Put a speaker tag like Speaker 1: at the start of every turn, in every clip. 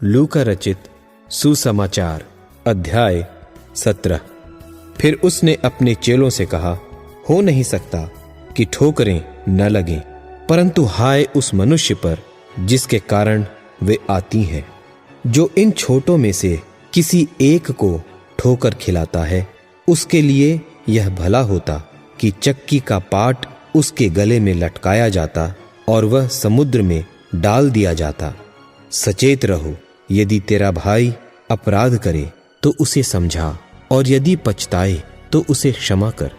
Speaker 1: लूका रचित सुसमाचार अध्याय 17। फिर उसने अपने चेलों से कहा, हो नहीं सकता कि ठोकरें न लगें, परंतु हाय उस मनुष्य पर जिसके कारण वे आती हैं। जो इन छोटों में से किसी एक को ठोकर खिलाता है, उसके लिए यह भला होता कि चक्की का पाट उसके गले में लटकाया जाता और वह समुद्र में डाल दिया जाता। सचेत रहो, यदि तेरा भाई अपराध करे तो उसे समझा, और यदि पछताए तो उसे क्षमा कर।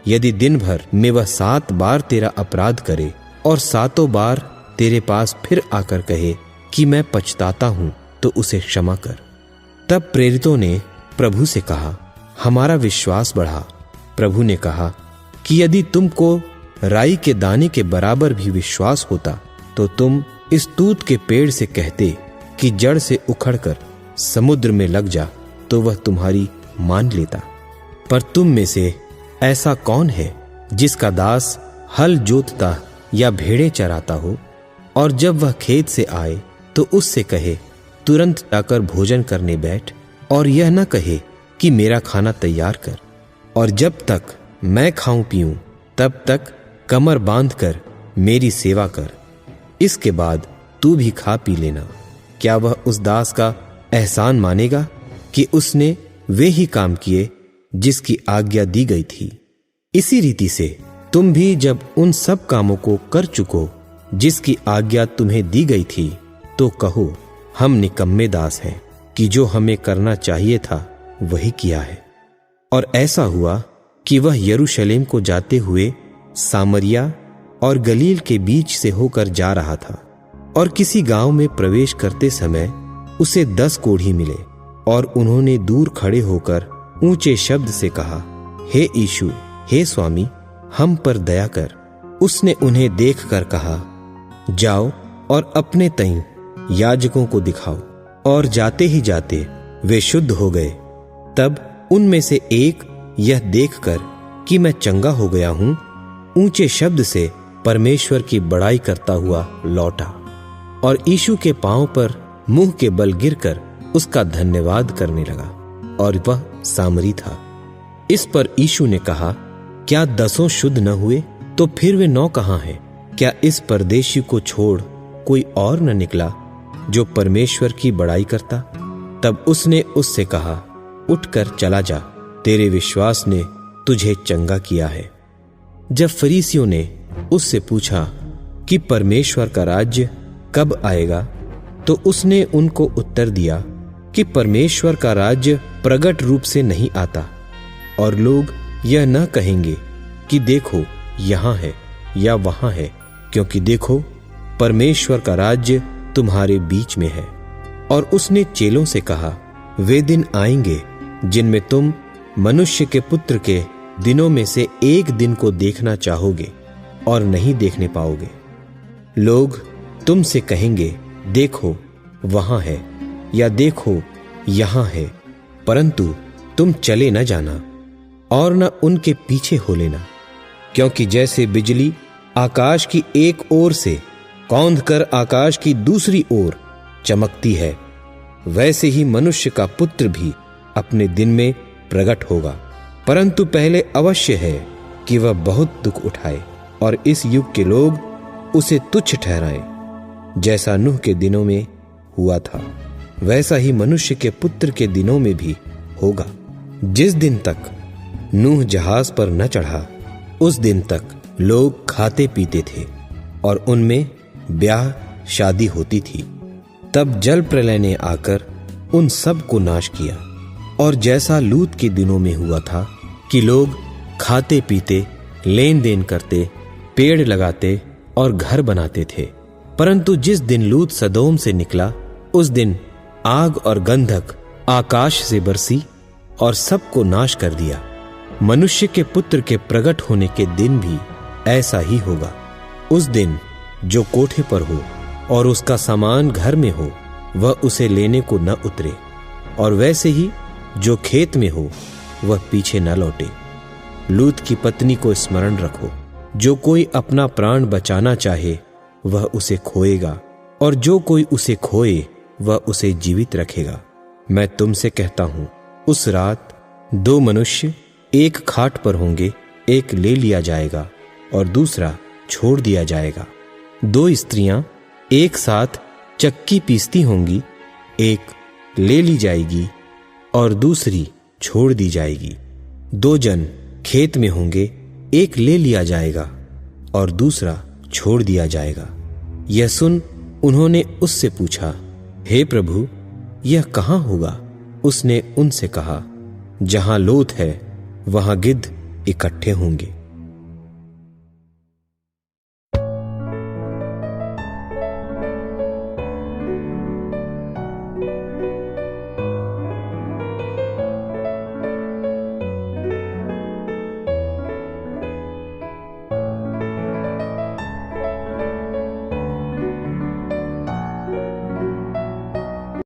Speaker 1: यदि दिन भर में वह 7 बार तेरा अपराध करे और 7 बार तेरे पास फिर आकर कहे कि मैं पछताता हूं, तो उसे क्षमा कर। तब प्रेरितों ने प्रभु से कहा, हमारा विश्वास बढ़ा। प्रभु ने कहा कि यदि तुमको राई के दाने के बराबर भी विश्वास होता, तो तुम इस तूत के पेड़ से कहते कि जड़ से उखड़कर समुद्र में लग जा, तो वह तुम्हारी मान लेता। पर तुम में से ऐसा कौन है जिसका दास हल जोतता या भेड़ें चराता हो, और जब वह खेत से आए तो उससे कहे, तुरंत जाकर भोजन करने बैठ, और यह न कहे कि मेरा खाना तैयार कर, और जब तक मैं खाऊं पीऊं तब तक कमर बांधकर मेरी सेवा कर। इसके बाद तू भी खा पी लेना। क्या वह उस दास का एहसान मानेगा कि उसने वे ही काम किए जिसकी आज्ञा दी गई थी? इसी रीति से तुम भी जब उन सब कामों को कर चुको जिसकी आज्ञा तुम्हें दी गई थी, तो कहो, हम निकम्मे दास हैं कि जो हमें करना चाहिए था वही किया है। और ऐसा हुआ कि वह यरूशलेम को जाते हुए सामरिया और गलील के बीच से होकर जा रहा था, और किसी गांव में प्रवेश करते समय उसे 10 कोढ़ी मिले, और उन्होंने दूर खड़े होकर ऊंचे शब्द से कहा, हे यीशु, हे स्वामी, हम पर दया कर। उसने उन्हें देखकर कहा, जाओ और अपने तईं याजकों को दिखाओ। और जाते ही जाते वे शुद्ध हो गए। तब उनमें से एक यह देखकर कि मैं चंगा हो गया हूं, ऊंचे शब्द से परमेश्वर की बड़ाई करता हुआ लौटा, और यीशु के पांव पर मुंह के बल गिरकर उसका धन्यवाद करने लगा, और वह सामरी था। इस पर यीशु ने कहा, क्या 10 शुद्ध न हुए? तो फिर वे 9 कहां हैं? क्या इस परदेशी को छोड़ कोई और न निकला जो परमेश्वर की बड़ाई करता? तब उसने उससे कहा, उठकर चला जा, तेरे विश्वास ने तुझे चंगा किया है। जब फरीसियों ने उससे पूछा कि परमेश्वर का राज्य कब आएगा, तो उसने उनको उत्तर दिया कि परमेश्वर का राज्य प्रगट रूप से नहीं आता, और लोग यह न कहेंगे कि देखो यहां है या वहां है, क्योंकि देखो परमेश्वर का राज्य तुम्हारे बीच में है। और उसने चेलों से कहा, वे दिन आएंगे जिनमें तुम मनुष्य के पुत्र के दिनों में से एक दिन को देखना चाहोगे और नहीं देखने पाओगे। लोग तुमसे कहेंगे, देखो वहां है, या देखो यहां है, परंतु तुम चले न जाना और न उनके पीछे हो लेना। क्योंकि जैसे बिजली आकाश की एक ओर से कौंधकर आकाश की दूसरी ओर चमकती है, वैसे ही मनुष्य का पुत्र भी अपने दिन में प्रकट होगा। परंतु पहले अवश्य है कि वह बहुत दुख उठाए, और इस युग के लोग उसे तुच्छ ठहराएं। जैसा नूह के दिनों में हुआ था, वैसा ही मनुष्य के पुत्र के दिनों में भी होगा। जिस दिन तक नूह जहाज पर न चढ़ा, उस दिन तक लोग खाते पीते थे और उनमें ब्याह शादी होती थी। तब जल प्रलय ने आकर उन सब को नाश किया। और जैसा लूत के दिनों में हुआ था कि लोग खाते पीते, लेन देन करते, पेड़ लगाते और घर बनाते थे, परंतु जिस दिन लूत सदोम से निकला, उस दिन आग और गंधक आकाश से बरसी और सबको नाश कर दिया। मनुष्य के पुत्र के प्रकट होने के दिन भी ऐसा ही होगा। उस दिन जो कोठे पर हो और उसका सामान घर में हो, वह उसे लेने को न उतरे, और वैसे ही जो खेत में हो वह पीछे न लौटे। लूत की पत्नी को स्मरण रखो। जो कोई अपना प्राण बचाना चाहे वह उसे खोएगा, और जो कोई उसे खोए वह उसे जीवित रखेगा। मैं तुमसे कहता हूं, उस रात 2 मनुष्य एक खाट पर होंगे, एक ले लिया जाएगा और दूसरा छोड़ दिया जाएगा। 2 स्त्रियां एक साथ चक्की पीसती होंगी, एक ले ली जाएगी और दूसरी छोड़ दी जाएगी। 2 जन खेत में होंगे, एक ले लिया जाएगा और दूसरा छोड़ दिया जाएगा। यह सुन उन्होंने उससे पूछा, हे प्रभु, यह कहाँ होगा? उसने उनसे कहा, जहां लोथ है वहां गिद्ध इकट्ठे होंगे।